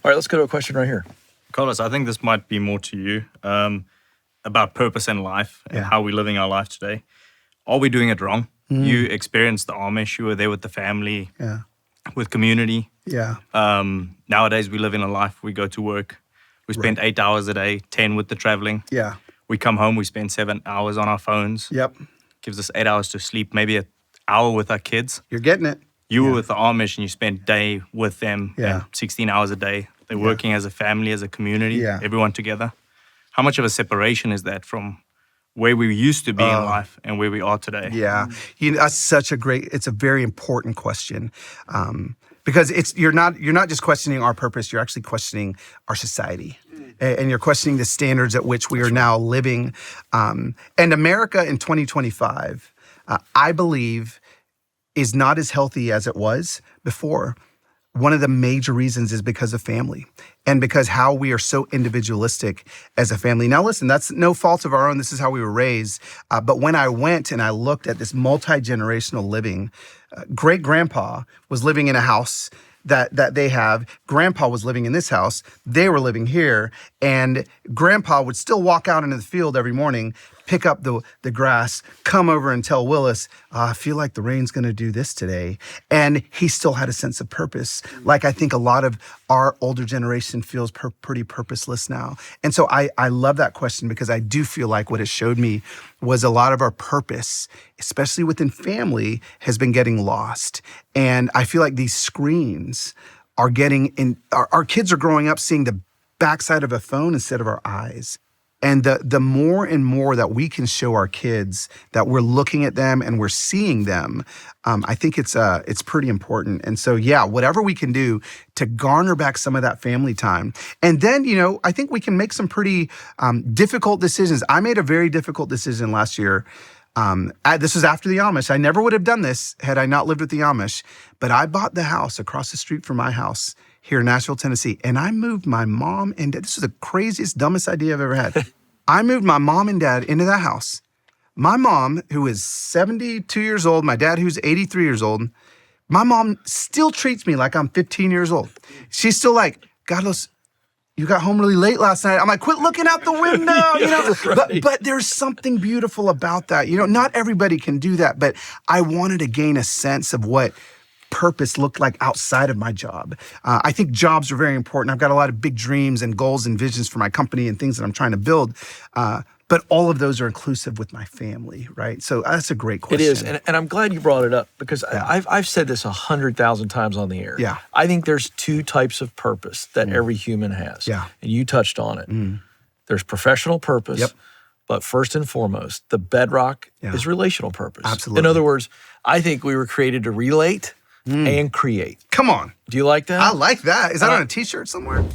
All right, let's go to a question right here. Carlos, I think this might be more to you about purpose in life and how we're living our life today. Are we doing it wrong? You experienced the Amish. You were there with the family, with community. Yeah. Nowadays, we live in a life. We go to work. We spend 8 hours a day, 10 with the traveling. Yeah. We come home. We spend 7 hours on our phones. Yep. Gives us 8 hours to sleep, maybe an hour with our kids. You're getting it. You were with the Amish and you spent a day with them, and 16 hours a day. They're working as a family, as a community, everyone together. How much of a separation is that from where we used to be in life and where we are today? Yeah, that's it's a very important question, because you're not just questioning our purpose, you're actually questioning our society, and you're questioning the standards at which we are now living. And America in 2025, I believe, is not as healthy as it was before. One of the major reasons is because of family and because how we are so individualistic as a family. Now, listen, that's no fault of our own. This is how we were raised. But when I went and I looked at this multi-generational living, great-grandpa was living in a house that they have. Grandpa was living in this house. They were living here. And grandpa would still walk out into the field every morning, pick up the grass, come over and tell Willis, I feel like the rain's going to do this today. And he still had a sense of purpose. Like I think a lot of our older generation feels pretty purposeless now. And so I love that question, because I do feel like what it showed me was a lot of our purpose, especially within family, has been getting lost. And I feel like these screens are our kids are growing up seeing the backside of a phone instead of our eyes. And the more and more that we can show our kids that we're looking at them and we're seeing them, I think it's pretty important. And so, whatever we can do to garner back some of that family time. And then, I think we can make some pretty difficult decisions. I made a very difficult decision last year. This was after the Amish. I never would have done this had I not lived with the Amish. But I bought the house across the street from my house here in Nashville, Tennessee. And I moved my mom and dad. This was the craziest, dumbest idea I've ever had. I moved my mom and dad into that house. My mom, who is 72 years old, my dad, who's 83 years old, my mom still treats me like I'm 15 years old. She's still like, Carlos, you got home really late last night. I'm like, quit looking out the window, Right. But there's something beautiful about that. Not everybody can do that, but I wanted to gain a sense of what purpose looked like outside of my job. I think jobs are very important. I've got a lot of big dreams and goals and visions for my company and things that I'm trying to build. But all of those are inclusive with my family, right? So that's a great question. It is, and I'm glad you brought it up, because I've said this 100,000 times on the air. Yeah. I think there's two types of purpose that every human has. Yeah. And you touched on it. There's professional purpose. Yep. But first and foremost, the bedrock is relational purpose. Absolutely. In other words, I think we were created to relate and create. Come on. Do you like that? I like that. Is that on a t-shirt somewhere?